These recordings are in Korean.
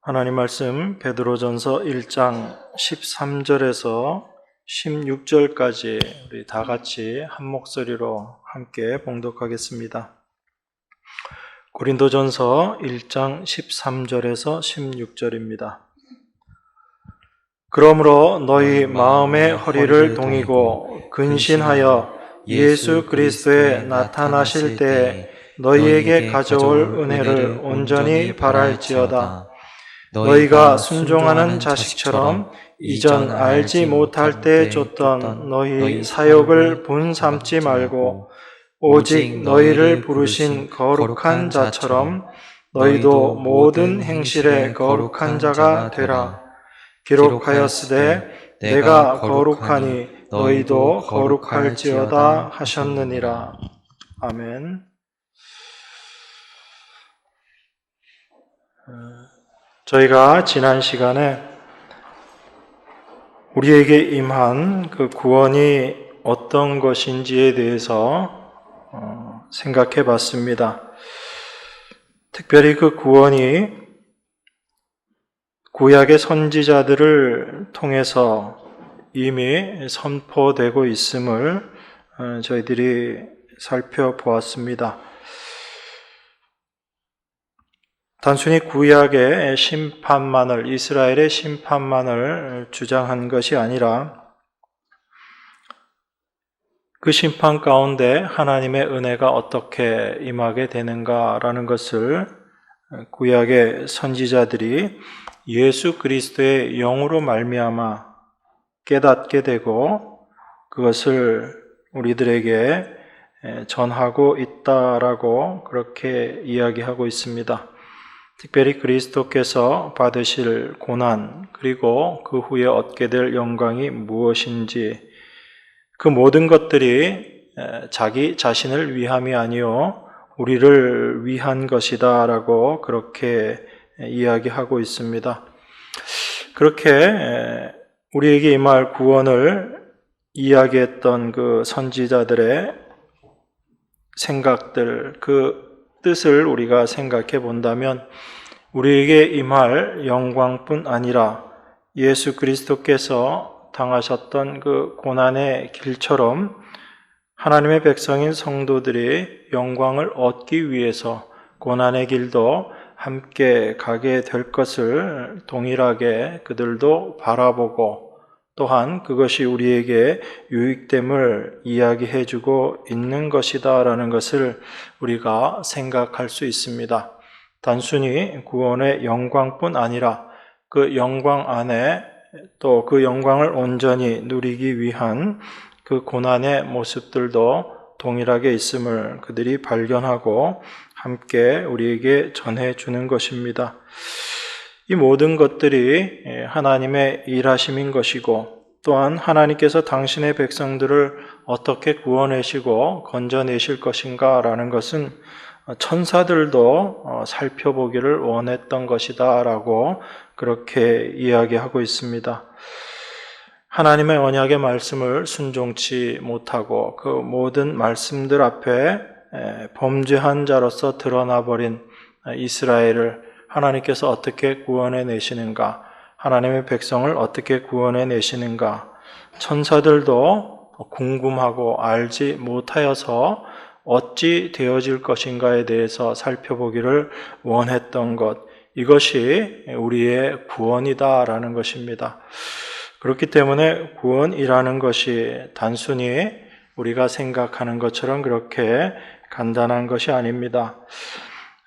하나님 말씀 베드로전서 1장 13절에서 16절까지 우리 다 같이 한 목소리로 함께 봉독하겠습니다. 고린도전서 1장 13절에서 16절입니다. 그러므로 너희 마음의 허리를 동이고 근신하여 예수 그리스도에 나타나실 때에 너희에게 가져올 은혜를 온전히 바랄지어다. 너희가 순종하는 자식처럼 이전 알지 못할 때 줬던 너희 사욕을 분삼지 말고 오직 너희를 부르신 거룩한 자처럼 너희도 모든 행실에 거룩한 자가 되라. 기록하였으되 내가 거룩하니 너희도 거룩할지어다 하셨느니라. 아멘. 저희가 지난 시간에 우리에게 임한 그 구원이 어떤 것인지에 대해서 생각해 봤습니다. 특별히 그 구원이 구약의 선지자들을 통해서 이미 선포되고 있음을 저희들이 살펴보았습니다. 단순히 구약의 심판만을, 이스라엘의 심판만을 주장한 것이 아니라 그 심판 가운데 하나님의 은혜가 어떻게 임하게 되는가라는 것을 구약의 선지자들이 예수 그리스도의 영으로 말미암아 깨닫게 되고 그것을 우리들에게 전하고 있다라고 그렇게 이야기하고 있습니다. 특별히 그리스도께서 받으실 고난 그리고 그 후에 얻게 될 영광이 무엇인지 그 모든 것들이 자기 자신을 위함이 아니요 우리를 위한 것이다 라고 그렇게 이야기하고 있습니다. 그렇게 우리에게 임할 구원을 이야기했던 그 선지자들의 생각들, 그 뜻을 우리가 생각해 본다면 우리에게 임할 영광뿐 아니라 예수 그리스도께서 당하셨던 그 고난의 길처럼 하나님의 백성인 성도들이 영광을 얻기 위해서 고난의 길도 함께 가게 될 것을 동일하게 그들도 바라보고 또한 그것이 우리에게 유익됨을 이야기해 주고 있는 것이다 라는 것을 우리가 생각할 수 있습니다. 단순히 구원의 영광뿐 아니라 그 영광 안에 또 그 영광을 온전히 누리기 위한 그 고난의 모습들도 동일하게 있음을 그들이 발견하고 함께 우리에게 전해 주는 것입니다. 이 모든 것들이 하나님의 일하심인 것이고 또한 하나님께서 당신의 백성들을 어떻게 구원하시고 건져내실 것인가 라는 것은 천사들도 살펴보기를 원했던 것이다 라고 그렇게 이야기하고 있습니다. 하나님의 언약의 말씀을 순종치 못하고 그 모든 말씀들 앞에 범죄한 자로서 드러나버린 이스라엘을 하나님께서 어떻게 구원해 내시는가, 하나님의 백성을 어떻게 구원해 내시는가, 천사들도 궁금하고 알지 못하여서 어찌 되어질 것인가에 대해서 살펴보기를 원했던 것, 이것이 우리의 구원이다라는 것입니다. 그렇기 때문에 구원이라는 것이 단순히 우리가 생각하는 것처럼 그렇게 간단한 것이 아닙니다.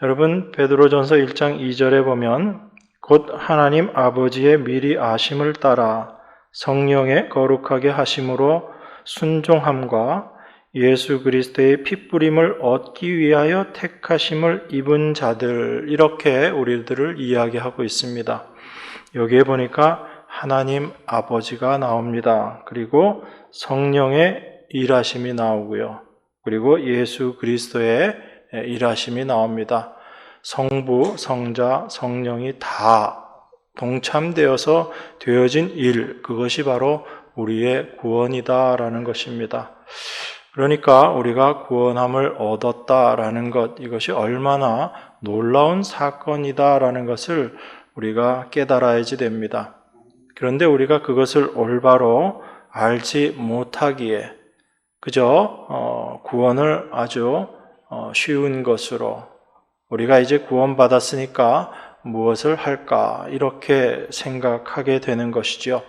여러분, 베드로전서 1장 2절에 보면 곧 하나님 아버지의 미리 아심을 따라 성령의 거룩하게 하심으로 순종함과 예수 그리스도의 핏부림을 얻기 위하여 택하심을 입은 자들, 이렇게 우리들을 이야기하고 있습니다. 여기에 보니까 하나님 아버지가 나옵니다. 그리고 성령의 일하심이 나오고요. 그리고 예수 그리스도의 일하심이 나옵니다. 성부, 성자, 성령이 다 동참되어서 되어진 일, 그것이 바로 우리의 구원이다라는 것입니다. 그러니까 우리가 구원함을 얻었다라는 것, 이것이 얼마나 놀라운 사건이다라는 것을 우리가 깨달아야지 됩니다. 그런데 우리가 그것을 올바로 알지 못하기에 그저 구원을 아주 쉬운 것으로 우리가 이제 구원받았으니까 무엇을 할까 이렇게 생각하게 되는 것이죠.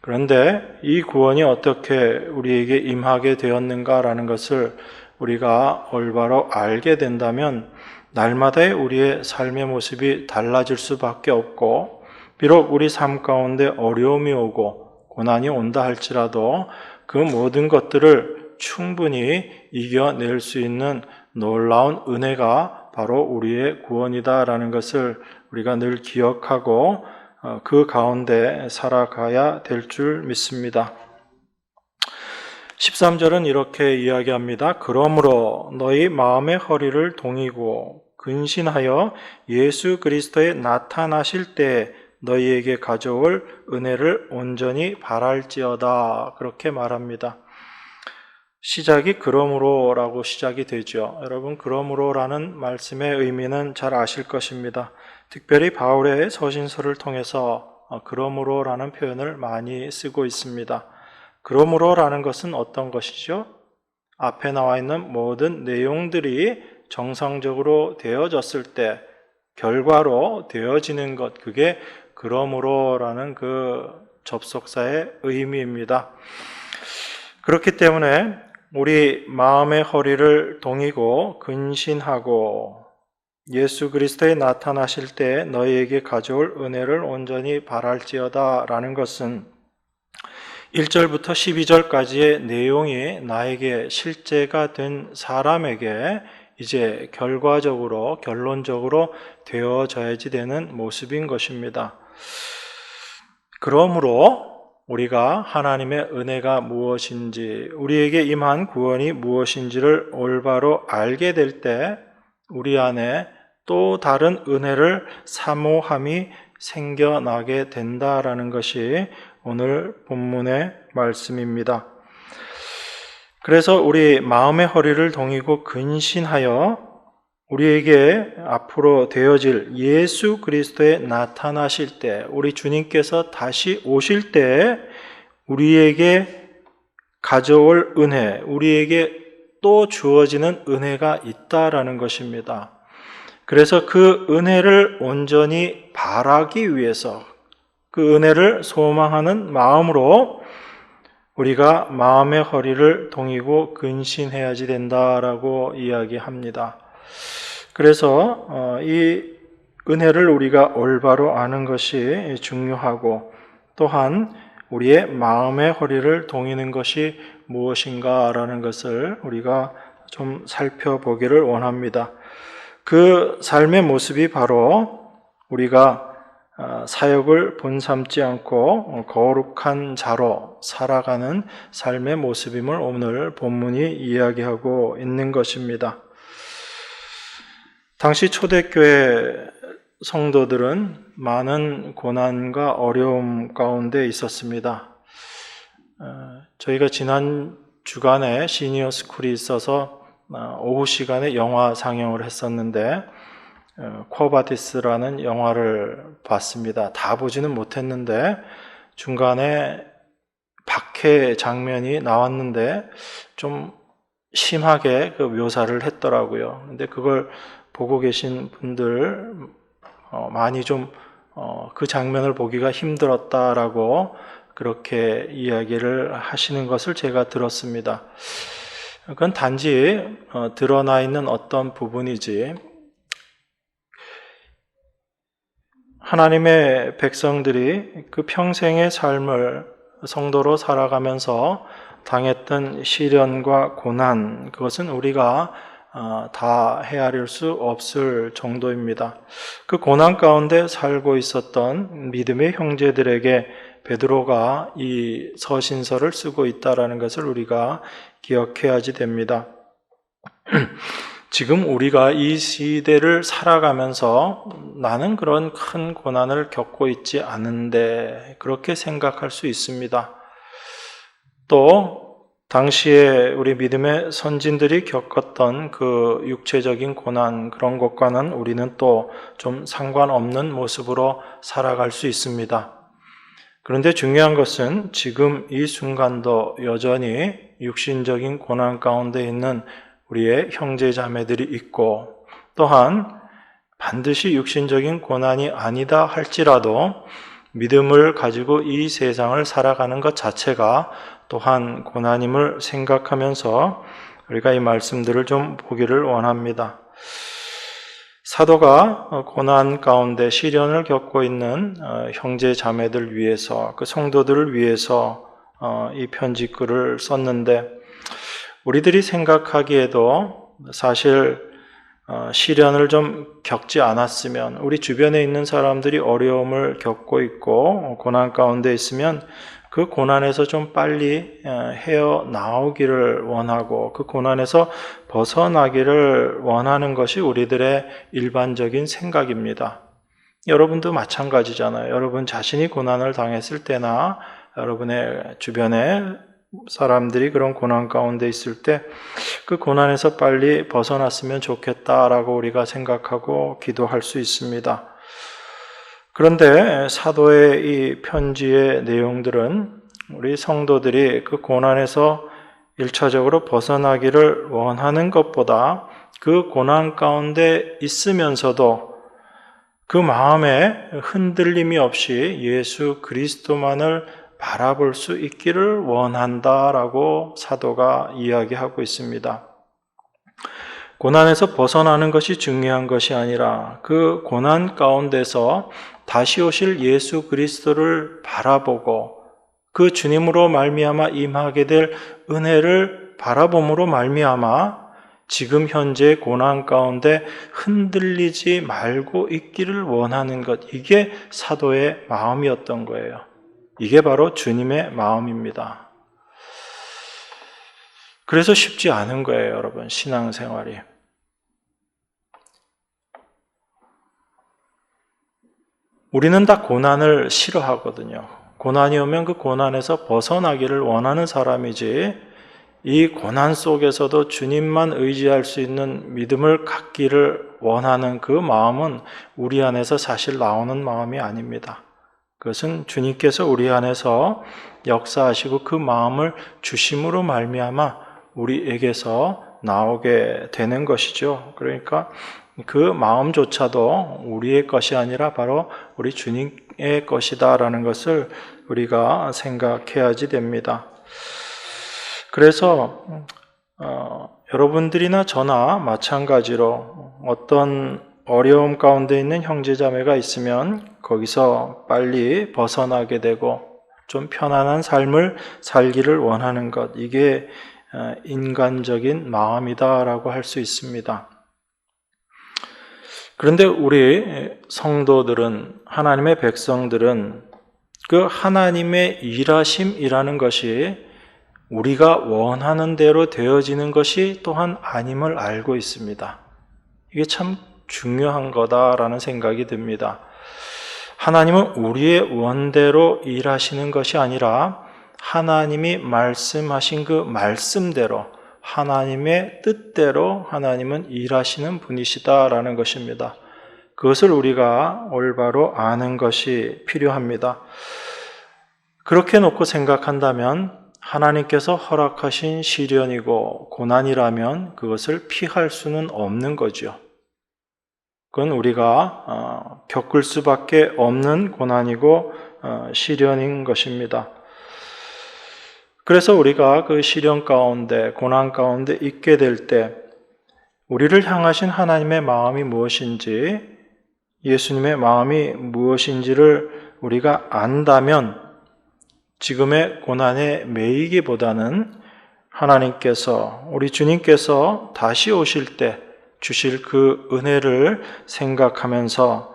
그런데 이 구원이 어떻게 우리에게 임하게 되었는가라는 것을 우리가 올바로 알게 된다면 날마다의 우리의 삶의 모습이 달라질 수밖에 없고, 비록 우리 삶 가운데 어려움이 오고 고난이 온다 할지라도 그 모든 것들을 충분히 이겨낼 수 있는 놀라운 은혜가 바로 우리의 구원이다라는 것을 우리가 늘 기억하고 그 가운데 살아가야 될 줄 믿습니다. 13절은 이렇게 이야기합니다. 그러므로 너희 마음의 허리를 동이고 근신하여 예수 그리스도의 나타나실 때 너희에게 가져올 은혜를 온전히 바랄지어다. 그렇게 말합니다. 시작이 그러므로라고 시작이 되죠. 여러분, 그러므로라는 말씀의 의미는 잘 아실 것입니다. 특별히 바울의 서신서를 통해서 그러므로라는 표현을 많이 쓰고 있습니다. 그러므로라는 것은 어떤 것이죠? 앞에 나와 있는 모든 내용들이 정상적으로 되어졌을 때 결과로 되어지는 것, 그게 그러므로라는 그 접속사의 의미입니다. 그렇기 때문에 우리 마음의 허리를 동이고 근신하고 예수 그리스도에 나타나실 때 너희에게 가져올 은혜를 온전히 바랄지어다 라는 것은 1절부터 12절까지의 내용이 나에게 실제가 된 사람에게 이제 결과적으로 결론적으로 되어져야지 되는 모습인 것입니다. 그러므로 우리가 하나님의 은혜가 무엇인지, 우리에게 임한 구원이 무엇인지를 올바로 알게 될 때 우리 안에 또 다른 은혜를 사모함이 생겨나게 된다라는 것이 오늘 본문의 말씀입니다. 그래서 우리 마음의 허리를 동이고 근신하여 우리에게 앞으로 되어질 예수 그리스도에 나타나실 때, 우리 주님께서 다시 오실 때 우리에게 가져올 은혜, 우리에게 또 주어지는 은혜가 있다라는 것입니다. 그래서 그 은혜를 온전히 바라기 위해서 그 은혜를 소망하는 마음으로 우리가 마음의 허리를 동이고 근신해야지 된다라고 이야기합니다. 그래서 이 은혜를 우리가 올바로 아는 것이 중요하고, 또한 우리의 마음의 허리를 동이는 것이 무엇인가라는 것을 우리가 좀 살펴보기를 원합니다. 그 삶의 모습이 바로 우리가 사역을 본삼지 않고 거룩한 자로 살아가는 삶의 모습임을 오늘 본문이 이야기하고 있는 것입니다. 당시 초대교회 성도들은 많은 고난과 어려움 가운데 있었습니다. 저희가 지난 주간에 시니어 스쿨이 있어서 오후 시간에 영화 상영을 했었는데 쿼바디스라는 영화를 봤습니다. 다 보지는 못했는데 중간에 박해 장면이 나왔는데 좀 심하게 그 묘사를 했더라고요. 근데 그걸 보고 계신 분들 많이 좀 그 장면을 보기가 힘들었다라고 그렇게 이야기를 하시는 것을 제가 들었습니다. 그건 단지 드러나 있는 어떤 부분이지, 하나님의 백성들이 그 평생의 삶을 성도로 살아가면서 당했던 시련과 고난, 그것은 우리가 다 헤아릴 수 없을 정도입니다. 그 고난 가운데 살고 있었던 믿음의 형제들에게 베드로가 이 서신서를 쓰고 있다는 것을 우리가 기억해야지 됩니다. 지금 우리가 이 시대를 살아가면서 나는 그런 큰 고난을 겪고 있지 않은데 그렇게 생각할 수 있습니다. 또 당시에 우리 믿음의 선진들이 겪었던 그 육체적인 고난, 그런 것과는 우리는 또 좀 상관없는 모습으로 살아갈 수 있습니다. 그런데 중요한 것은 지금 이 순간도 여전히 육신적인 고난 가운데 있는 우리의 형제 자매들이 있고, 또한 반드시 육신적인 고난이 아니다 할지라도 믿음을 가지고 이 세상을 살아가는 것 자체가 또한 고난임을 생각하면서 우리가 이 말씀들을 좀 보기를 원합니다. 사도가 고난 가운데 시련을 겪고 있는 형제 자매들 위해서, 그 성도들을 위해서 이 편지글을 썼는데, 우리들이 생각하기에도 사실 시련을 좀 겪지 않았으면, 우리 주변에 있는 사람들이 어려움을 겪고 있고 고난 가운데 있으면 그 고난에서 좀 빨리 헤어나오기를 원하고 그 고난에서 벗어나기를 원하는 것이 우리들의 일반적인 생각입니다. 여러분도 마찬가지잖아요. 여러분 자신이 고난을 당했을 때나 여러분의 주변에 사람들이 그런 고난 가운데 있을 때 그 고난에서 빨리 벗어났으면 좋겠다라고 우리가 생각하고 기도할 수 있습니다. 그런데 사도의 이 편지의 내용들은 우리 성도들이 그 고난에서 1차적으로 벗어나기를 원하는 것보다 그 고난 가운데 있으면서도 그 마음에 흔들림이 없이 예수 그리스도만을 바라볼 수 있기를 원한다라고 사도가 이야기하고 있습니다. 고난에서 벗어나는 것이 중요한 것이 아니라 그 고난 가운데서 다시 오실 예수 그리스도를 바라보고 그 주님으로 말미암아 임하게 될 은혜를 바라봄으로 말미암아 지금 현재 고난 가운데 흔들리지 말고 있기를 원하는 것, 이게 사도의 마음이었던 거예요. 이게 바로 주님의 마음입니다. 그래서 쉽지 않은 거예요, 여러분, 신앙생활이. 우리는 다 고난을 싫어하거든요. 고난이 오면 그 고난에서 벗어나기를 원하는 사람이지, 이 고난 속에서도 주님만 의지할 수 있는 믿음을 갖기를 원하는 그 마음은 우리 안에서 사실 나오는 마음이 아닙니다. 그것은 주님께서 우리 안에서 역사하시고 그 마음을 주심으로 말미암아 우리에게서 나오게 되는 것이죠. 그러니까 그 마음조차도 우리의 것이 아니라 바로 우리 주님의 것이다라는 것을 우리가 생각해야지 됩니다. 그래서 여러분들이나 저나 마찬가지로 어떤 어려움 가운데 있는 형제자매가 있으면 거기서 빨리 벗어나게 되고 좀 편안한 삶을 살기를 원하는 것, 이게 인간적인 마음이다라고 할 수 있습니다. 그런데 우리 성도들은, 하나님의 백성들은 그 하나님의 일하심이라는 것이 우리가 원하는 대로 되어지는 것이 또한 아님을 알고 있습니다. 이게 참 중요한 거다라는 생각이 듭니다. 하나님은 우리의 원대로 일하시는 것이 아니라 하나님이 말씀하신 그 말씀대로, 하나님의 뜻대로 하나님은 일하시는 분이시다라는 것입니다. 그것을 우리가 올바로 아는 것이 필요합니다. 그렇게 놓고 생각한다면 하나님께서 허락하신 시련이고 고난이라면 그것을 피할 수는 없는 거죠. 그건 우리가 겪을 수밖에 없는 고난이고 시련인 것입니다. 그래서 우리가 그 시련 가운데, 고난 가운데 있게 될 때 우리를 향하신 하나님의 마음이 무엇인지, 예수님의 마음이 무엇인지를 우리가 안다면 지금의 고난에 매이기보다는 하나님께서, 우리 주님께서 다시 오실 때 주실 그 은혜를 생각하면서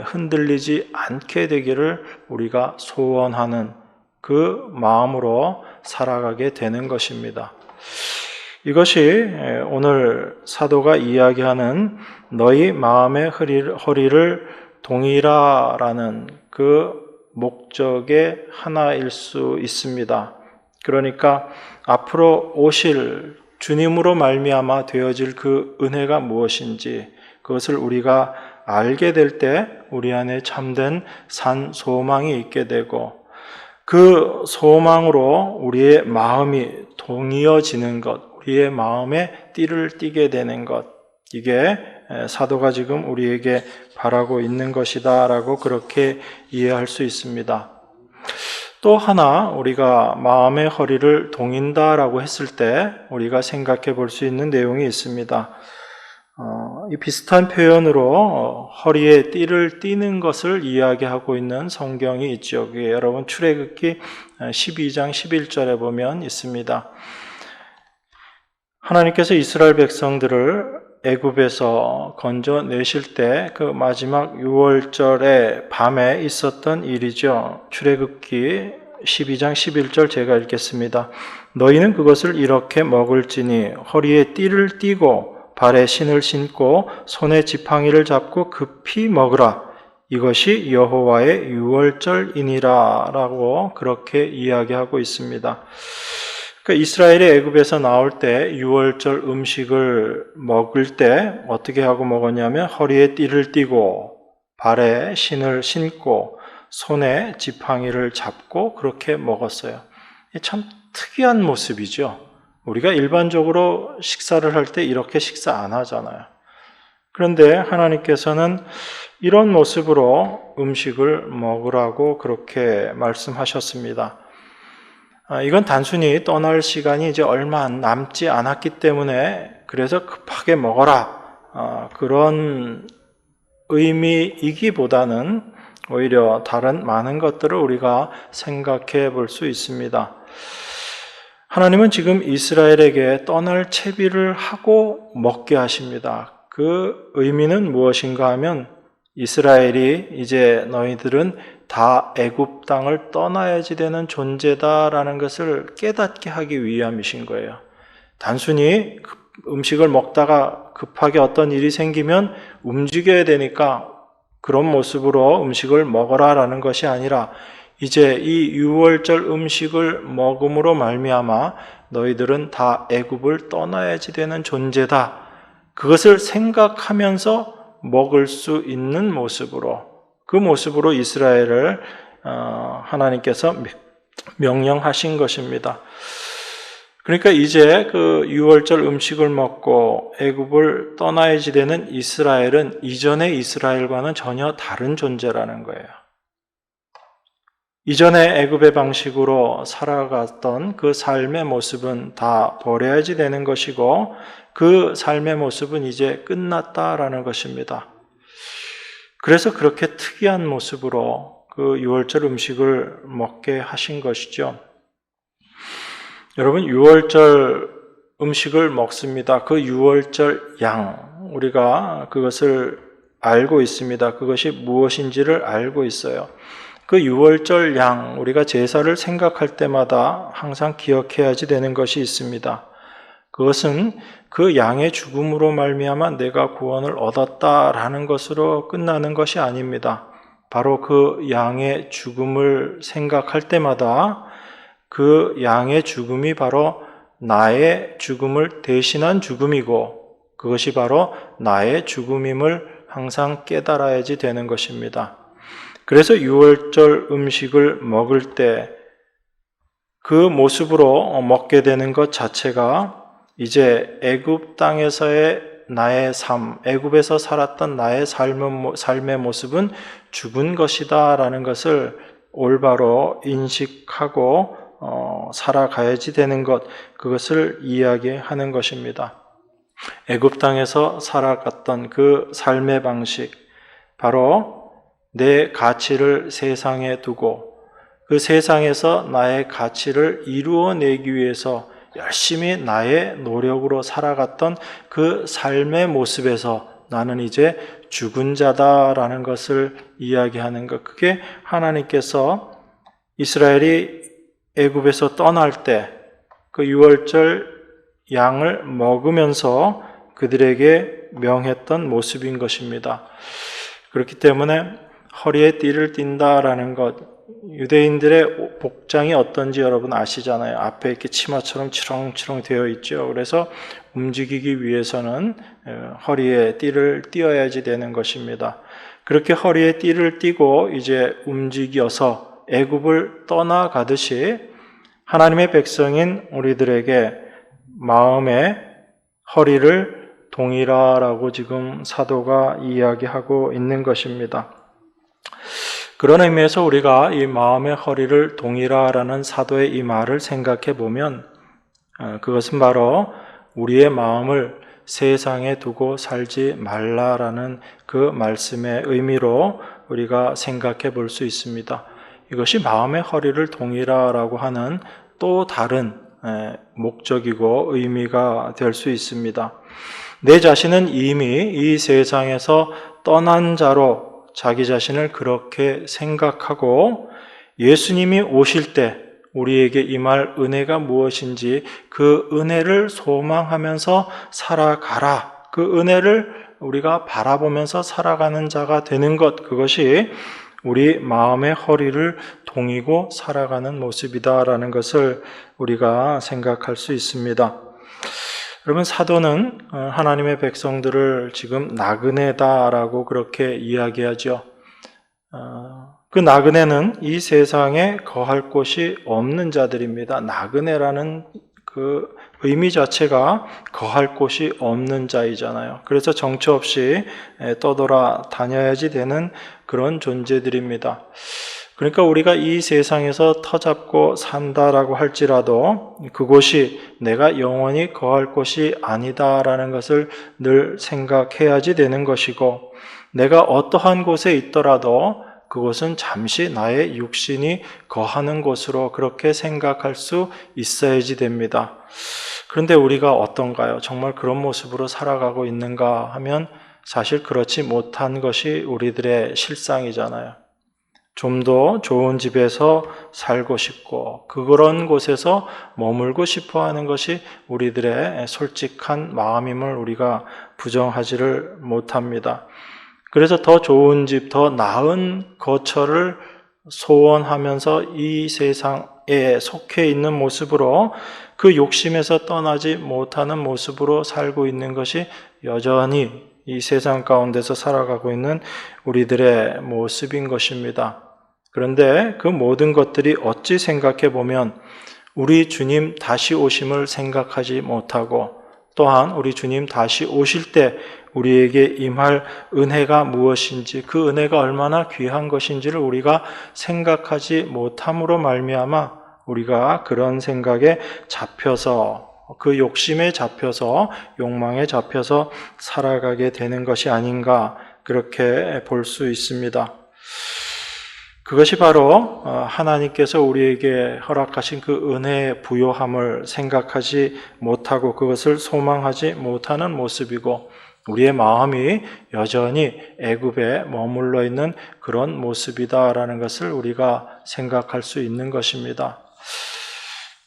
흔들리지 않게 되기를 우리가 소원하는 그 마음으로 살아가게 되는 것입니다. 이것이 오늘 사도가 이야기하는 너희 마음의 허리를 동이라라는 그 목적의 하나일 수 있습니다. 그러니까 앞으로 오실 주님으로 말미암아 되어질 그 은혜가 무엇인지 그것을 우리가 알게 될 때 우리 안에 참된 산 소망이 있게 되고 그 소망으로 우리의 마음이 동이어지는 것, 우리의 마음에 띠를 띠게 되는 것, 이게 사도가 지금 우리에게 바라고 있는 것이다 라고 그렇게 이해할 수 있습니다. 또 하나 우리가 마음의 허리를 동인다라고 했을 때 우리가 생각해 볼 수 있는 내용이 있습니다. 이 비슷한 표현으로 허리에 띠를 띠는 것을 이야기하고 있는 성경이 있죠. 여러분 출애굽기 12장 11절에 보면 있습니다. 하나님께서 이스라엘 백성들을 애굽에서 건져내실 때 그 마지막 6월절의 밤에 있었던 일이죠. 출애굽기 12장 11절 제가 읽겠습니다. 너희는 그것을 이렇게 먹을지니 허리에 띠를 띠고 발에 신을 신고 손에 지팡이를 잡고 급히 먹으라. 이것이 여호와의 6월절이니라 라고 그렇게 이야기하고 있습니다. 그러니까 이스라엘이 애굽에서 나올 때 6월절 음식을 먹을 때 어떻게 하고 먹었냐면 허리에 띠를 띠고 발에 신을 신고 손에 지팡이를 잡고 그렇게 먹었어요. 참 특이한 모습이죠. 우리가 일반적으로 식사를 할 때 이렇게 식사 안 하잖아요. 그런데 하나님께서는 이런 모습으로 음식을 먹으라고 그렇게 말씀하셨습니다. 이건 단순히 떠날 시간이 이제 얼마 남지 않았기 때문에 그래서 급하게 먹어라 그런 의미이기보다는 오히려 다른 많은 것들을 우리가 생각해 볼 수 있습니다. 하나님은 지금 이스라엘에게 떠날 채비를 하고 먹게 하십니다. 그 의미는 무엇인가 하면 이스라엘이 이제 너희들은 다 애굽 땅을 떠나야지 되는 존재다라는 것을 깨닫게 하기 위함이신 거예요. 단순히 음식을 먹다가 급하게 어떤 일이 생기면 움직여야 되니까 그런 모습으로 음식을 먹어라라는 것이 아니라 이제 이 6월절 음식을 먹음으로 말미암아 너희들은 다 애굽을 떠나야지 되는 존재다. 그것을 생각하면서 먹을 수 있는 모습으로 그 모습으로 이스라엘을 하나님께서 명령하신 것입니다. 그러니까 이제 그 6월절 음식을 먹고 애굽을 떠나야지 되는 이스라엘은 이전의 이스라엘과는 전혀 다른 존재라는 거예요. 이전에 애굽의 방식으로 살아갔던 그 삶의 모습은 다 버려야지 되는 것이고 그 삶의 모습은 이제 끝났다라는 것입니다. 그래서 그렇게 특이한 모습으로 그 6월절 음식을 먹게 하신 것이죠. 여러분 6월절 음식을 먹습니다. 그 6월절 양 우리가 그것을 알고 있습니다. 그것이 무엇인지를 알고 있어요. 그 6월절 양 우리가 제사를 생각할 때마다 항상 기억해야지 되는 것이 있습니다. 그것은 그 양의 죽음으로 말미암아 내가 구원을 얻었다라는 것으로 끝나는 것이 아닙니다. 바로 그 양의 죽음을 생각할 때마다 그 양의 죽음이 바로 나의 죽음을 대신한 죽음이고 그것이 바로 나의 죽음임을 항상 깨달아야지 되는 것입니다. 그래서 6월절 음식을 먹을 때 그 모습으로 먹게 되는 것 자체가 이제 애굽 땅에서의 나의 삶, 애굽에서 살았던 나의 삶의 모습은 죽은 것이다 라는 것을 올바로 인식하고 살아가야지 되는 것, 그것을 이야기하는 것입니다. 애굽 땅에서 살아갔던 그 삶의 방식, 바로 내 가치를 세상에 두고 그 세상에서 나의 가치를 이루어내기 위해서 열심히 나의 노력으로 살아갔던 그 삶의 모습에서 나는 이제 죽은 자다라는 것을 이야기하는 것. 그게 하나님께서 이스라엘이 애굽에서 떠날 때 그 6월절 양을 먹으면서 그들에게 명했던 모습인 것입니다. 그렇기 때문에 허리에 띠를 띈다라는 것, 유대인들의 복장이 어떤지 여러분 아시잖아요. 앞에 이렇게 치마처럼 치렁치렁 되어 있죠. 그래서 움직이기 위해서는 허리에 띠를 띄어야지 되는 것입니다. 그렇게 허리에 띠를 띠고 이제 움직여서 애굽을 떠나가듯이 하나님의 백성인 우리들에게 마음의 허리를 동이라라고 지금 사도가 이야기하고 있는 것입니다. 그런 의미에서 우리가 이 마음의 허리를 동이라라는 사도의 이 말을 생각해 보면 그것은 바로 우리의 마음을 세상에 두고 살지 말라라는 그 말씀의 의미로 우리가 생각해 볼 수 있습니다. 이것이 마음의 허리를 동이라라고 하는 또 다른 목적이고 의미가 될 수 있습니다. 내 자신은 이미 이 세상에서 떠난 자로 자기 자신을 그렇게 생각하고 예수님이 오실 때 우리에게 임할 은혜가 무엇인지 그 은혜를 소망하면서 살아가라. 그 은혜를 우리가 바라보면서 살아가는 자가 되는 것, 그것이 우리 마음의 허리를 동이고 살아가는 모습이다라는 것을 우리가 생각할 수 있습니다. 여러분, 사도는 하나님의 백성들을 지금 나그네다라고 그렇게 이야기하죠. 그 나그네는 이 세상에 거할 곳이 없는 자들입니다. 나그네라는 그 의미 자체가 거할 곳이 없는 자이잖아요. 그래서 정처 없이 떠돌아 다녀야지 되는 그런 존재들입니다. 그러니까 우리가 이 세상에서 터잡고 산다라고 할지라도 그곳이 내가 영원히 거할 곳이 아니다라는 것을 늘 생각해야지 되는 것이고, 내가 어떠한 곳에 있더라도 그곳은 잠시 나의 육신이 거하는 곳으로 그렇게 생각할 수 있어야지 됩니다. 그런데 우리가 어떤가요? 정말 그런 모습으로 살아가고 있는가 하면 사실 그렇지 못한 것이 우리들의 실상이잖아요. 좀 더 좋은 집에서 살고 싶고 그런 곳에서 머물고 싶어 하는 것이 우리들의 솔직한 마음임을 우리가 부정하지를 못합니다. 그래서 더 좋은 집, 더 나은 거처를 소원하면서 이 세상에 속해 있는 모습으로 그 욕심에서 떠나지 못하는 모습으로 살고 있는 것이 여전히 이 세상 가운데서 살아가고 있는 우리들의 모습인 것입니다. 그런데 그 모든 것들이 어찌 생각해 보면 우리 주님 다시 오심을 생각하지 못하고, 또한 우리 주님 다시 오실 때 우리에게 임할 은혜가 무엇인지, 그 은혜가 얼마나 귀한 것인지를 우리가 생각하지 못함으로 말미암아 우리가 그런 생각에 잡혀서, 그 욕심에 잡혀서, 욕망에 잡혀서 살아가게 되는 것이 아닌가, 그렇게 볼 수 있습니다. 그것이 바로 하나님께서 우리에게 허락하신 그 은혜의 부요함을 생각하지 못하고 그것을 소망하지 못하는 모습이고, 우리의 마음이 여전히 애굽에 머물러 있는 그런 모습이다라는 것을 우리가 생각할 수 있는 것입니다.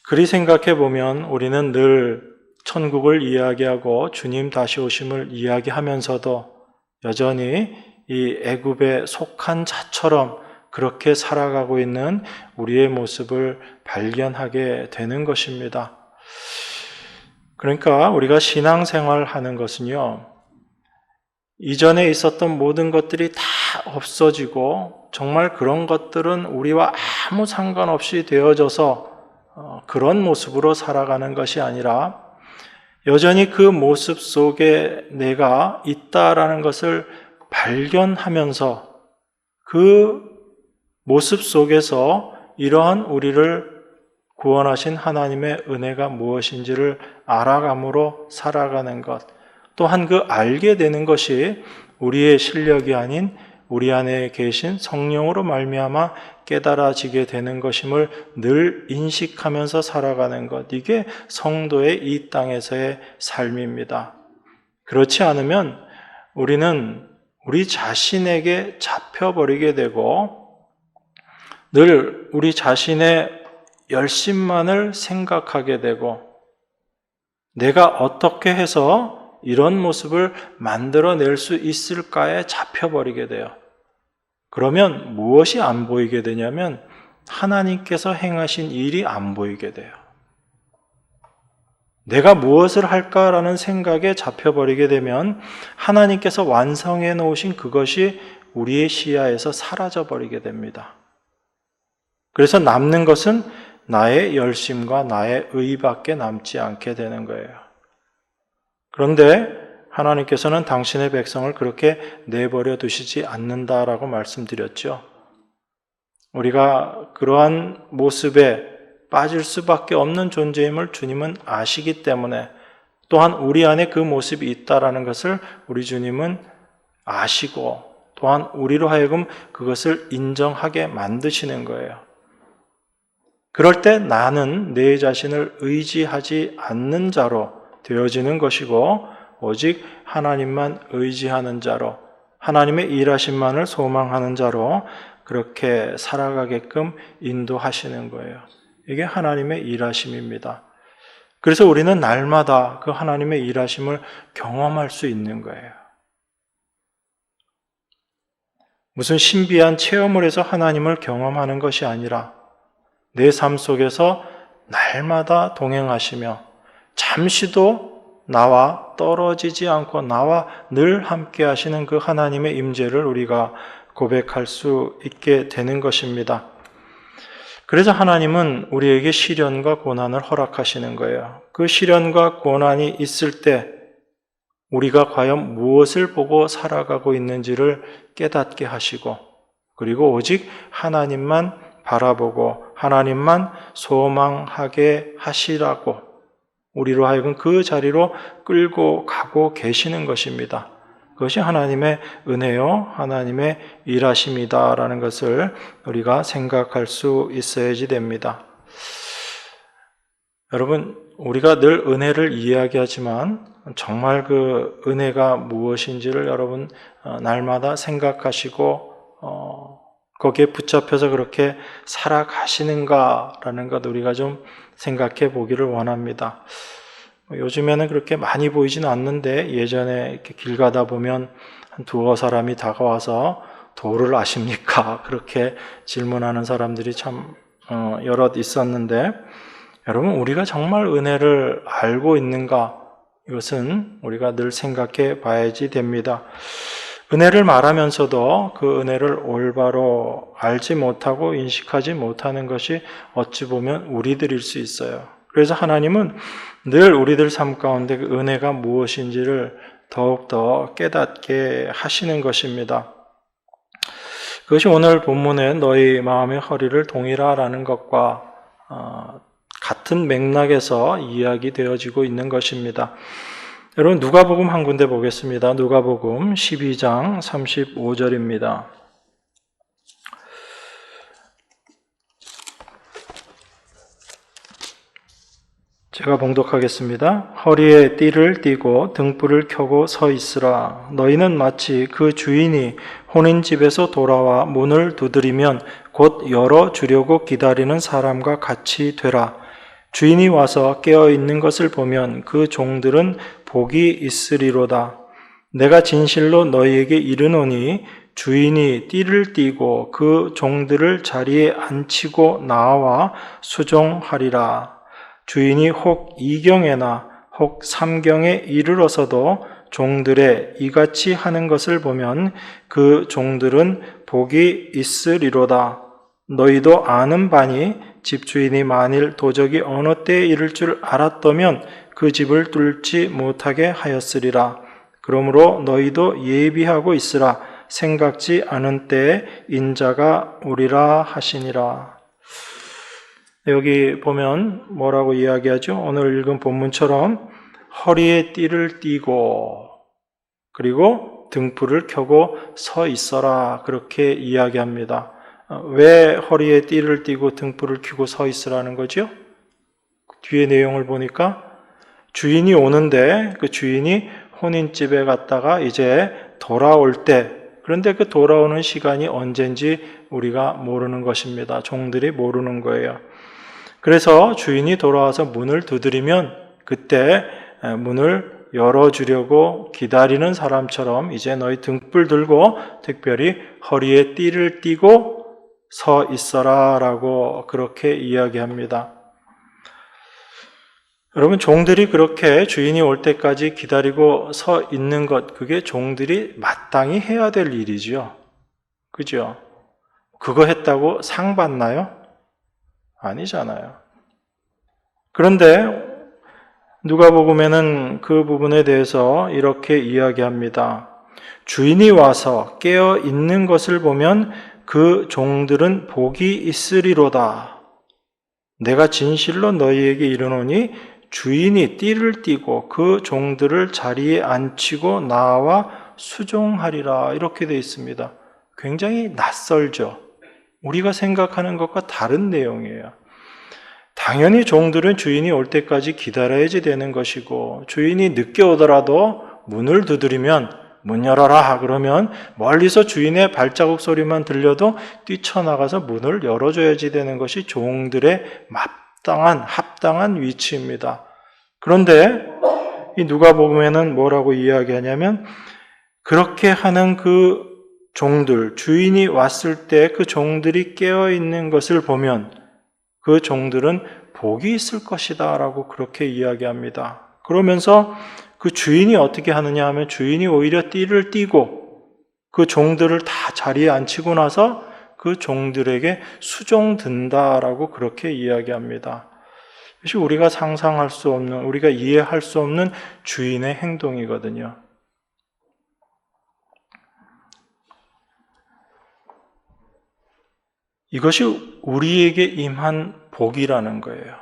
그리 생각해 보면 우리는 늘 천국을 이야기하고 주님 다시 오심을 이야기하면서도 여전히 이 애굽에 속한 자처럼 그렇게 살아가고 있는 우리의 모습을 발견하게 되는 것입니다. 그러니까 우리가 신앙생활 하는 것은요, 이전에 있었던 모든 것들이 다 없어지고 정말 그런 것들은 우리와 아무 상관없이 되어져서 그런 모습으로 살아가는 것이 아니라 여전히 그 모습 속에 내가 있다라는 것을 발견하면서 그 모습 속에서 이러한 우리를 구원하신 하나님의 은혜가 무엇인지를 알아감으로 살아가는 것, 또한 그 알게 되는 것이 우리의 실력이 아닌 우리 안에 계신 성령으로 말미암아 깨달아지게 되는 것임을 늘 인식하면서 살아가는 것, 이게 성도의 이 땅에서의 삶입니다. 그렇지 않으면 우리는 우리 자신에게 잡혀버리게 되고 늘 우리 자신의 열심만을 생각하게 되고 내가 어떻게 해서 이런 모습을 만들어낼 수 있을까에 잡혀버리게 돼요. 그러면 무엇이 안 보이게 되냐면 하나님께서 행하신 일이 안 보이게 돼요. 내가 무엇을 할까라는 생각에 잡혀버리게 되면 하나님께서 완성해 놓으신 그것이 우리의 시야에서 사라져버리게 됩니다. 그래서 남는 것은 나의 열심과 나의 의밖에 남지 않게 되는 거예요. 그런데 하나님께서는 당신의 백성을 그렇게 내버려 두시지 않는다라고 말씀드렸죠. 우리가 그러한 모습에 빠질 수밖에 없는 존재임을 주님은 아시기 때문에, 또한 우리 안에 그 모습이 있다라는 것을 우리 주님은 아시고, 또한 우리로 하여금 그것을 인정하게 만드시는 거예요. 그럴 때 나는 내 자신을 의지하지 않는 자로 되어지는 것이고, 오직 하나님만 의지하는 자로, 하나님의 일하심만을 소망하는 자로 그렇게 살아가게끔 인도하시는 거예요. 이게 하나님의 일하심입니다. 그래서 우리는 날마다 그 하나님의 일하심을 경험할 수 있는 거예요. 무슨 신비한 체험을 해서 하나님을 경험하는 것이 아니라 내 삶 속에서 날마다 동행하시며 잠시도 나와 떨어지지 않고 나와 늘 함께 하시는 그 하나님의 임재를 우리가 고백할 수 있게 되는 것입니다. 그래서 하나님은 우리에게 시련과 고난을 허락하시는 거예요. 그 시련과 고난이 있을 때 우리가 과연 무엇을 보고 살아가고 있는지를 깨닫게 하시고, 그리고 오직 하나님만 바라보고 하나님만 소망하게 하시라고 우리로 하여금 그 자리로 끌고 가고 계시는 것입니다. 그것이 하나님의 은혜요, 하나님의 일하심이다라는 것을 우리가 생각할 수 있어야지 됩니다. 여러분, 우리가 늘 은혜를 이야기하지만 정말 그 은혜가 무엇인지를 여러분 날마다 생각하시고 거기에 붙잡혀서 그렇게 살아가시는가라는 것 우리가 좀 생각해 보기를 원합니다. 요즘에는 그렇게 많이 보이지는 않는데 예전에 이렇게 길 가다 보면 한 두어 사람이 다가와서 도를 아십니까? 그렇게 질문하는 사람들이 참 여럿 있었는데, 여러분, 우리가 정말 은혜를 알고 있는가? 이것은 우리가 늘 생각해 봐야지 됩니다. 은혜를 말하면서도 그 은혜를 올바로 알지 못하고 인식하지 못하는 것이 어찌 보면 우리들일 수 있어요. 그래서 하나님은 늘 우리들 삶 가운데 그 은혜가 무엇인지를 더욱더 깨닫게 하시는 것입니다. 그것이 오늘 본문에 너희 마음의 허리를 동이라라는 것과 같은 맥락에서 이야기되어지고 있는 것입니다. 여러분, 누가복음 한 군데 보겠습니다. 누가복음 12장 35절입니다. 제가 봉독하겠습니다. 허리에 띠를 띠고 등불을 켜고 서 있으라. 너희는 마치 그 주인이 혼인집에서 돌아와 문을 두드리면 곧 열어주려고 기다리는 사람과 같이 되라. 주인이 와서 깨어있는 것을 보면 그 종들은 복이 있으리로다. 내가 진실로 너희에게 이르노니 주인이 띠를 띠고 그 종들을 자리에 앉히고 나와 수종하리라. 주인이 혹 2경에나 혹 3경에 이르러서도 종들의 이같이 하는 것을 보면 그 종들은 복이 있으리로다. 너희도 아는 바니 집주인이 만일 도적이 어느 때에 이를 줄 알았다면 그 집을 뚫지 못하게 하였으리라. 그러므로 너희도 예비하고 있으라. 생각지 않은 때에 인자가 오리라 하시니라. 여기 보면 뭐라고 이야기하죠? 오늘 읽은 본문처럼 허리에 띠를 띠고 그리고 등불을 켜고 서 있어라, 그렇게 이야기합니다. 왜 허리에 띠를 띠고 등불을 켜고 서 있으라는 거죠? 뒤에 내용을 보니까 주인이 오는데 그 주인이 혼인집에 갔다가 이제 돌아올 때, 그런데 그 돌아오는 시간이 언젠지 우리가 모르는 것입니다. 종들이 모르는 거예요. 그래서 주인이 돌아와서 문을 두드리면 그때 문을 열어주려고 기다리는 사람처럼 이제 너희 등불 들고 특별히 허리에 띠를 띠고 서 있어라 라고 그렇게 이야기합니다. 여러분, 종들이 그렇게 주인이 올 때까지 기다리고 서 있는 것, 그게 종들이 마땅히 해야 될 일이죠. 그죠? 그거 했다고 상 받나요? 아니잖아요. 그런데 누가복음에는 그 부분에 대해서 이렇게 이야기합니다. 주인이 와서 깨어 있는 것을 보면 그 종들은 복이 있으리로다. 내가 진실로 너희에게 이르노니 주인이 띠를 띠고 그 종들을 자리에 앉히고 나와 수종하리라. 이렇게 되어 있습니다. 굉장히 낯설죠. 우리가 생각하는 것과 다른 내용이에요. 당연히 종들은 주인이 올 때까지 기다려야지 되는 것이고, 주인이 늦게 오더라도 문을 두드리면 문 열어라 그러면 멀리서 주인의 발자국 소리만 들려도 뛰쳐나가서 문을 열어줘야지 되는 것이 종들의 합당한 위치입니다. 그런데 이 누가복음에는 뭐라고 이야기하냐면, 그렇게 하는 그 종들, 주인이 왔을 때 그 종들이 깨어있는 것을 보면 그 종들은 복이 있을 것이다 라고 그렇게 이야기합니다. 그러면서 그 주인이 어떻게 하느냐 하면, 주인이 오히려 띠를 띠고 그 종들을 다 자리에 앉히고 나서 그 종들에게 수종든다라고 그렇게 이야기합니다. 이것이 우리가 상상할 수 없는, 우리가 이해할 수 없는 주인의 행동이거든요. 이것이 우리에게 임한 복이라는 거예요.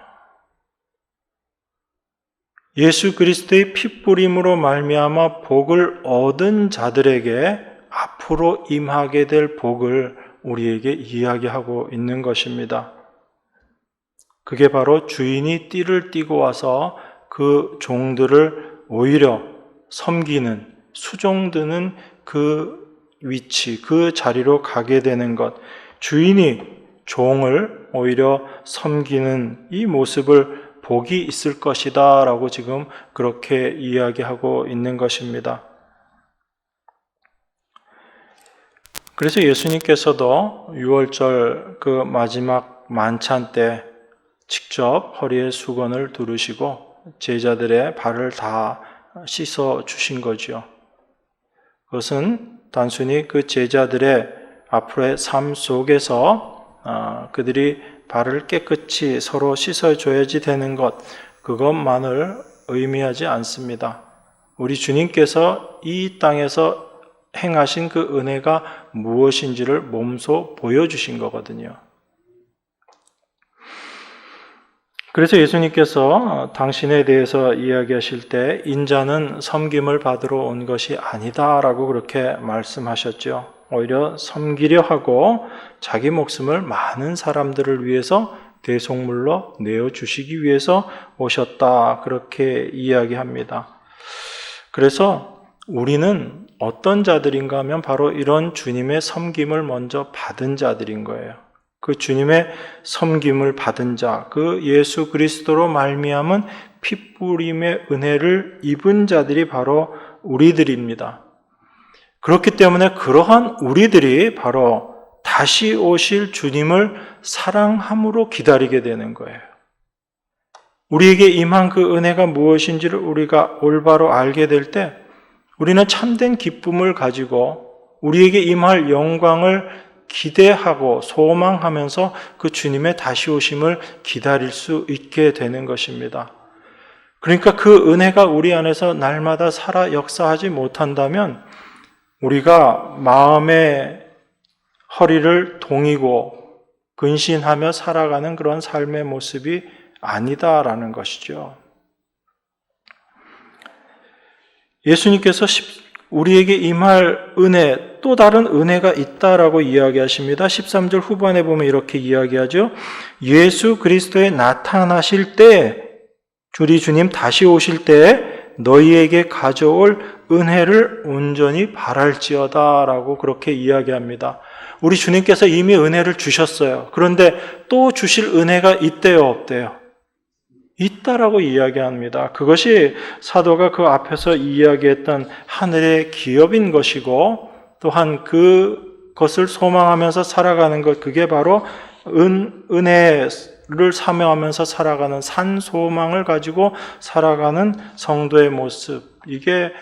예수 그리스도의 핏부림으로 말미암아 복을 얻은 자들에게 앞으로 임하게 될 복을 우리에게 이야기하고 있는 것입니다. 그게 바로 주인이 띠를 띠고 와서 그 종들을 오히려 섬기는, 수종드는 그 위치, 그 자리로 가게 되는 것, 주인이 종을 오히려 섬기는 이 모습을 복이 있을 것이다 라고 지금 그렇게 이야기하고 있는 것입니다. 그래서 예수님께서도 6월절 그 마지막 만찬 때 직접 허리에 수건을 두르시고 제자들의 발을 다 씻어 주신 거죠. 그것은 단순히 그 제자들의 앞으로의 삶 속에서 그들이 발을 깨끗이 서로 씻어줘야지 되는 것, 그것만을 의미하지 않습니다. 우리 주님께서 이 땅에서 행하신 그 은혜가 무엇인지를 몸소 보여주신 거거든요. 그래서 예수님께서 당신에 대해서 이야기하실 때 인자는 섬김을 받으러 온 것이 아니다라고 그렇게 말씀하셨죠. 오히려 섬기려 하고 자기 목숨을 많은 사람들을 위해서 대속물로 내어주시기 위해서 오셨다, 그렇게 이야기합니다. 그래서 우리는 어떤 자들인가 하면 바로 이런 주님의 섬김을 먼저 받은 자들인 거예요. 그 주님의 섬김을 받은 자, 그 예수 그리스도로 말미암은 핏부림의 은혜를 입은 자들이 바로 우리들입니다. 그렇기 때문에 그러한 우리들이 바로 다시 오실 주님을 사랑함으로 기다리게 되는 거예요. 우리에게 임한 그 은혜가 무엇인지를 우리가 올바로 알게 될 때 우리는 참된 기쁨을 가지고 우리에게 임할 영광을 기대하고 소망하면서 그 주님의 다시 오심을 기다릴 수 있게 되는 것입니다. 그러니까 그 은혜가 우리 안에서 날마다 살아 역사하지 못한다면 우리가 마음의 허리를 동이고 근신하며 살아가는 그런 삶의 모습이 아니다라는 것이죠. 예수님께서 우리에게 임할 은혜, 또 다른 은혜가 있다라고 이야기하십니다. 13절 후반에 보면 이렇게 이야기하죠. 예수 그리스도에 나타나실 때, 우리 주님 다시 오실 때 너희에게 가져올 은혜를 온전히 바랄지어다 라고 그렇게 이야기합니다. 우리 주님께서 이미 은혜를 주셨어요. 그런데 또 주실 은혜가 있대요, 없대요? 있다라고 이야기합니다. 그것이 사도가 그 앞에서 이야기했던 하늘의 기업인 것이고 또한 그 것을 소망하면서 살아가는 것, 그게 바로 은혜를 사모하면서 살아가는 산소망을 가지고 살아가는 성도의 모습. 이게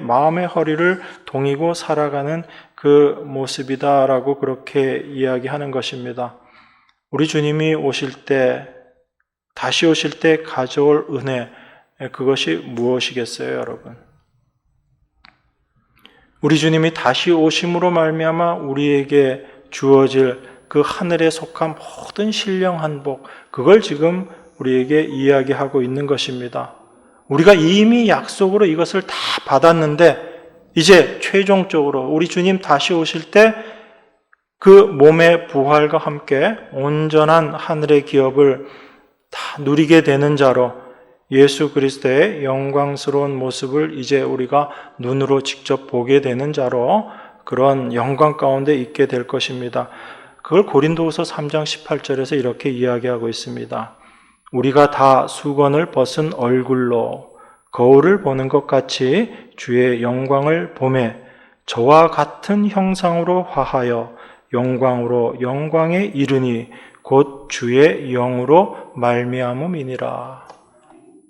마음의 허리를 동이고 살아가는 그 모습이다라고 그렇게 이야기하는 것입니다. 우리 주님이 다시 오실 때 가져올 은혜, 그것이 무엇이겠어요, 여러분? 우리 주님이 다시 오심으로 말미암아 우리에게 주어질 그 하늘에 속한 모든 신령 한복, 그걸 지금 우리에게 이야기하고 있는 것입니다. 우리가 이미 약속으로 이것을 다 받았는데 이제 최종적으로 우리 주님 다시 오실 때 그 몸의 부활과 함께 온전한 하늘의 기업을 다 누리게 되는 자로 예수 그리스도의 영광스러운 모습을 이제 우리가 눈으로 직접 보게 되는 자로 그런 영광 가운데 있게 될 것입니다. 그걸 고린도후서 3장 18절에서 이렇게 이야기하고 있습니다. 우리가 다 수건을 벗은 얼굴로 거울을 보는 것 같이 주의 영광을 보매 저와 같은 형상으로 화하여 영광으로 영광에 이르니 곧 주의 영으로 말미암음이니라.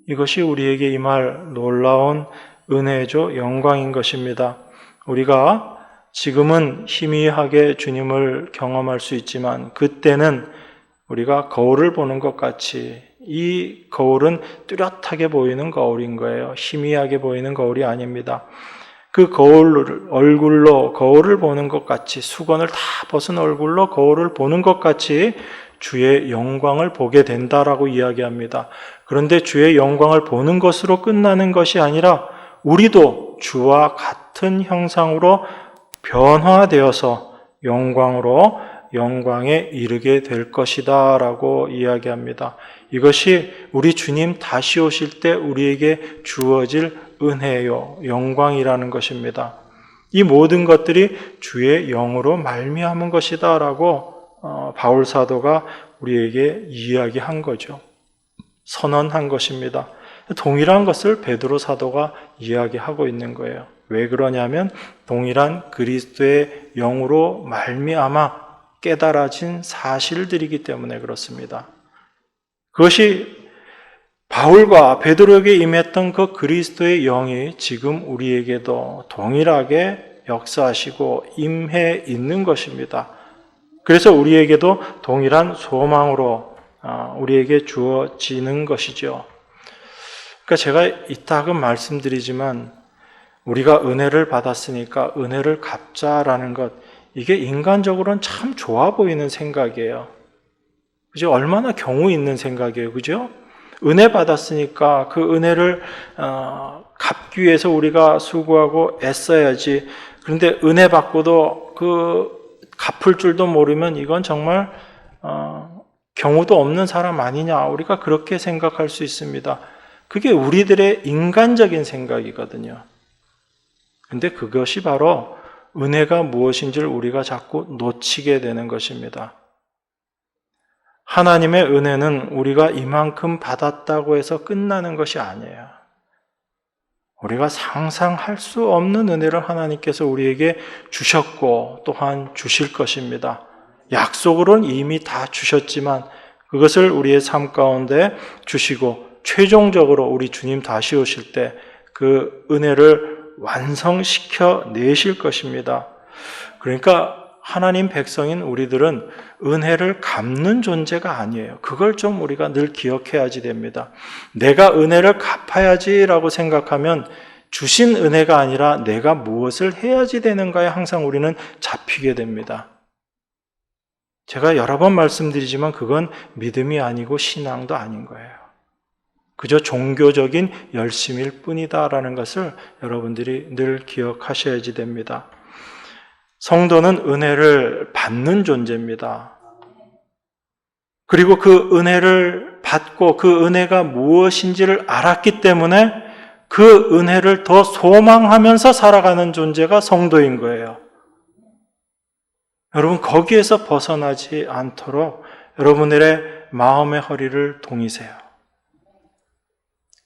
이것이 우리에게 임할 놀라운 은혜죠. 영광인 것입니다. 우리가 지금은 희미하게 주님을 경험할 수 있지만 그때는 우리가 거울을 보는 것 같이, 이 거울은 뚜렷하게 보이는 거울인 거예요. 희미하게 보이는 거울이 아닙니다. 그 얼굴로 거울을 보는 것 같이, 수건을 다 벗은 얼굴로 거울을 보는 것 같이 주의 영광을 보게 된다라고 이야기합니다. 그런데 주의 영광을 보는 것으로 끝나는 것이 아니라 우리도 주와 같은 형상으로 변화되어서 영광에 이르게 될 것이다 라고 이야기합니다. 이것이 우리 주님 다시 오실 때 우리에게 주어질 은혜요, 영광이라는 것입니다. 이 모든 것들이 주의 영으로 말미암은 것이다 라고 바울 사도가 우리에게 이야기한 거죠. 선언한 것입니다. 동일한 것을 베드로 사도가 이야기하고 있는 거예요. 왜 그러냐면 동일한 그리스도의 영으로 말미암아 깨달아진 사실들이기 때문에 그렇습니다. 그것이 바울과 베드로에게 임했던 그 그리스도의 영이 지금 우리에게도 동일하게 역사하시고 임해 있는 것입니다. 그래서 우리에게도 동일한 소망으로 우리에게 주어지는 것이죠. 그러니까 제가 이따금 말씀드리지만 우리가 은혜를 받았으니까 은혜를 갚자라는 것, 이게 인간적으로는 참 좋아 보이는 생각이에요. 그죠? 얼마나 경우 있는 생각이에요. 그죠? 은혜 받았으니까 그 은혜를 갚기 위해서 우리가 수고하고 애써야지. 그런데 은혜 받고도 그 갚을 줄도 모르면 이건 정말 경우도 없는 사람 아니냐. 우리가 그렇게 생각할 수 있습니다. 그게 우리들의 인간적인 생각이거든요. 근데 그것이 바로 은혜가 무엇인지를 우리가 자꾸 놓치게 되는 것입니다. 하나님의 은혜는 우리가 이만큼 받았다고 해서 끝나는 것이 아니에요. 우리가 상상할 수 없는 은혜를 하나님께서 우리에게 주셨고 또한 주실 것입니다. 약속으로는 이미 다 주셨지만 그것을 우리의 삶 가운데 주시고 최종적으로 우리 주님 다시 오실 때 그 은혜를 완성시켜 내실 것입니다. 그러니까 하나님 백성인 우리들은 은혜를 갚는 존재가 아니에요. 그걸 좀 우리가 늘 기억해야지 됩니다. 내가 은혜를 갚아야지라고 생각하면 주신 은혜가 아니라 내가 무엇을 해야지 되는가에 항상 우리는 잡히게 됩니다. 제가 여러 번 말씀드리지만 그건 믿음이 아니고 신앙도 아닌 거예요. 그저 종교적인 열심일 뿐이다라는 것을 여러분들이 늘 기억하셔야지 됩니다. 성도는 은혜를 받는 존재입니다. 그리고 그 은혜를 받고 그 은혜가 무엇인지를 알았기 때문에 그 은혜를 더 소망하면서 살아가는 존재가 성도인 거예요. 여러분, 거기에서 벗어나지 않도록 여러분들의 마음의 허리를 동이세요.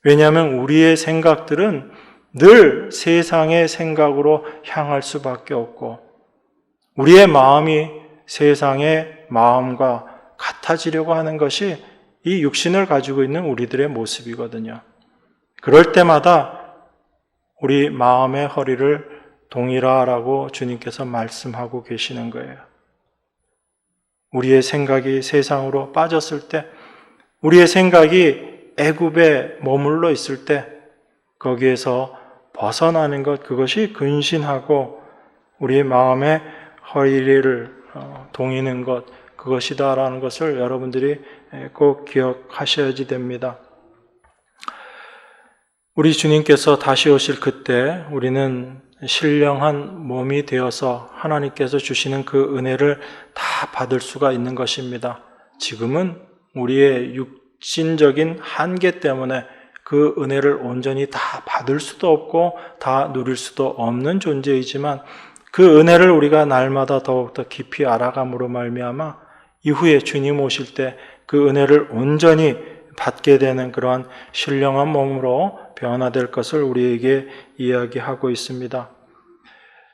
왜냐하면 우리의 생각들은 늘 세상의 생각으로 향할 수밖에 없고 우리의 마음이 세상의 마음과 같아지려고 하는 것이 이 육신을 가지고 있는 우리들의 모습이거든요. 그럴 때마다 우리 마음의 허리를 동이라라고 주님께서 말씀하고 계시는 거예요. 우리의 생각이 세상으로 빠졌을 때, 우리의 생각이 애굽에 머물러 있을 때 거기에서 벗어나는 것, 그것이 근신하고 우리의 마음의 허리를 동이는 것, 그것이다라는 것을 여러분들이 꼭 기억하셔야지 됩니다. 우리 주님께서 다시 오실 그때 우리는 신령한 몸이 되어서 하나님께서 주시는 그 은혜를 다 받을 수가 있는 것입니다. 지금은 우리의 육신적인 한계 때문에 그 은혜를 온전히 다 받을 수도 없고 다 누릴 수도 없는 존재이지만 그 은혜를 우리가 날마다 더욱더 깊이 알아감으로 말미암아 이후에 주님 오실 때 그 은혜를 온전히 받게 되는 그러한 신령한 몸으로 변화될 것을 우리에게 이야기하고 있습니다.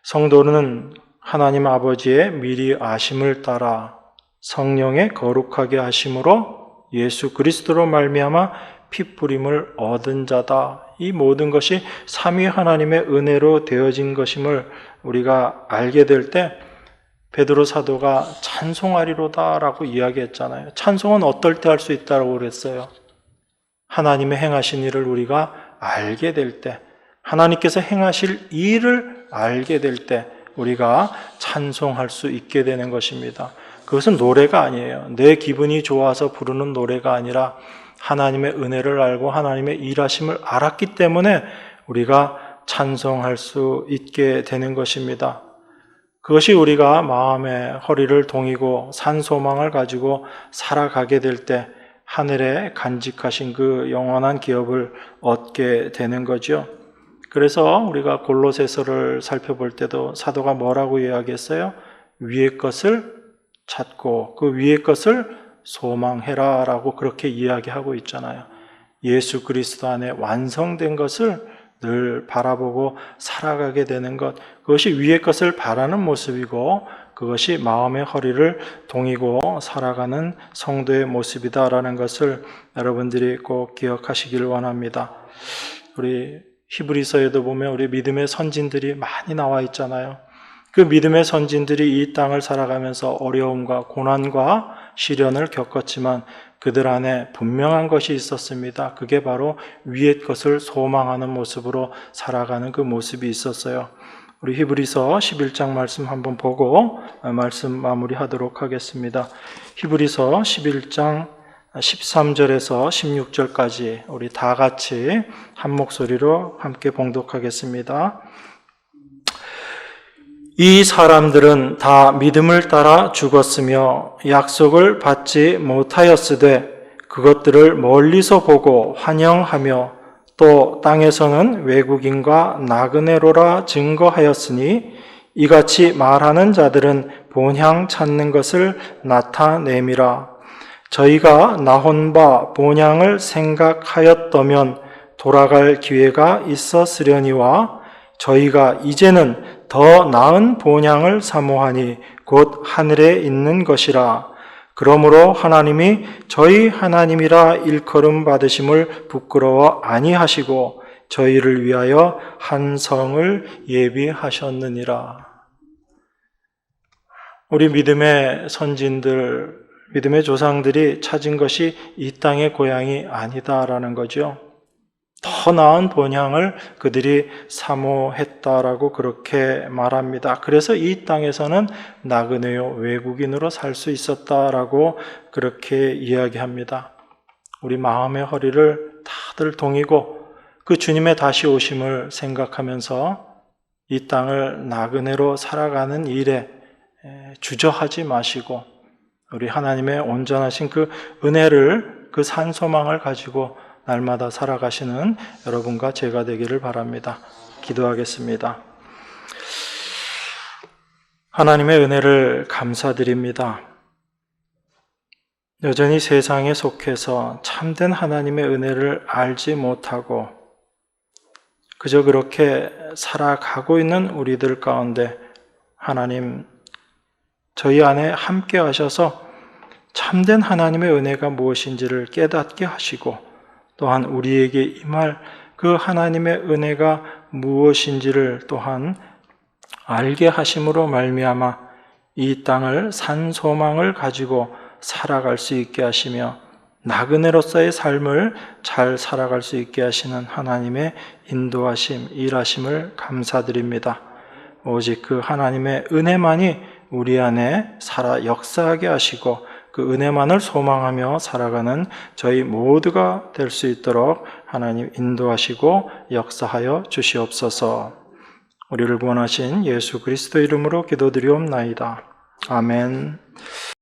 성도는 하나님 아버지의 미리 아심을 따라 성령의 거룩하게 하심으로 예수 그리스도로 말미암아 피 뿌림을 얻은 자다. 이 모든 것이 삼위 하나님의 은혜로 되어진 것임을 우리가 알게 될 때 베드로 사도가 찬송하리로다라고 이야기했잖아요. 찬송은 어떨 때 할 수 있다고 그랬어요? 하나님의 행하신 일을 우리가 알게 될 때, 하나님께서 행하실 일을 알게 될 때 우리가 찬송할 수 있게 되는 것입니다. 그것은 노래가 아니에요. 내 기분이 좋아서 부르는 노래가 아니라 하나님의 은혜를 알고 하나님의 일하심을 알았기 때문에 우리가 찬송할 수 있게 되는 것입니다. 그것이 우리가 마음의 허리를 동이고 산 소망을 가지고 살아가게 될 때 하늘에 간직하신 그 영원한 기업을 얻게 되는 거죠. 그래서 우리가 골로새서를 살펴볼 때도 사도가 뭐라고 이야기했어요? 위의 것을 찾고 그 위의 것을 소망해라 라고 그렇게 이야기하고 있잖아요. 예수 그리스도 안에 완성된 것을 늘 바라보고 살아가게 되는 것, 그것이 위의 것을 바라는 모습이고 그것이 마음의 허리를 동이고 살아가는 성도의 모습이다라는 것을 여러분들이 꼭 기억하시기를 원합니다. 우리 히브리서에도 보면 우리 믿음의 선진들이 많이 나와 있잖아요. 그 믿음의 선진들이 이 땅을 살아가면서 어려움과 고난과 시련을 겪었지만 그들 안에 분명한 것이 있었습니다. 그게 바로 위의 것을 소망하는 모습으로 살아가는 그 모습이 있었어요. 우리 히브리서 11장 말씀 한번 보고 말씀 마무리하도록 하겠습니다. 히브리서 11장 13절에서 16절까지 우리 다 같이 한 목소리로 함께 봉독하겠습니다. 이 사람들은 다 믿음을 따라 죽었으며 약속을 받지 못하였으되 그것들을 멀리서 보고 환영하며 또 땅에서는 외국인과 나그네로라 증거하였으니 이같이 말하는 자들은 본향 찾는 것을 나타냄이라. 저희가 나온 바 본향을 생각하였더면 돌아갈 기회가 있었으려니와 저희가 이제는 더 나은 본향을 사모하니 곧 하늘에 있는 것이라. 그러므로 하나님이 저희 하나님이라 일컬음 받으심을 부끄러워 아니하시고 저희를 위하여 한 성을 예비하셨느니라. 우리 믿음의 선진들, 믿음의 조상들이 찾은 것이 이 땅의 고향이 아니다라는 거죠. 더 나은 본향을 그들이 사모했다라고 그렇게 말합니다. 그래서 이 땅에서는 나그네요, 외국인으로 살 수 있었다라고 그렇게 이야기합니다. 우리 마음의 허리를 다들 동이고 그 주님의 다시 오심을 생각하면서 이 땅을 나그네로 살아가는 일에 주저하지 마시고 우리 하나님의 온전하신 그 은혜를, 그 산소망을 가지고 날마다 살아가시는 여러분과 제가 되기를 바랍니다. 기도하겠습니다. 하나님의 은혜를 감사드립니다. 여전히 세상에 속해서 참된 하나님의 은혜를 알지 못하고 그저 그렇게 살아가고 있는 우리들 가운데 하나님, 저희 안에 함께 하셔서 참된 하나님의 은혜가 무엇인지를 깨닫게 하시고 또한 우리에게 임할 그 하나님의 은혜가 무엇인지를 또한 알게 하심으로 말미암아 이 땅을 산 소망을 가지고 살아갈 수 있게 하시며 나그네로서의 삶을 잘 살아갈 수 있게 하시는 하나님의 인도하심, 일하심을 감사드립니다. 오직 그 하나님의 은혜만이 우리 안에 살아 역사하게 하시고 그 은혜만을 소망하며 살아가는 저희 모두가 될 수 있도록 하나님 인도하시고 역사하여 주시옵소서. 우리를 구원하신 예수 그리스도 이름으로 기도드리옵나이다. 아멘.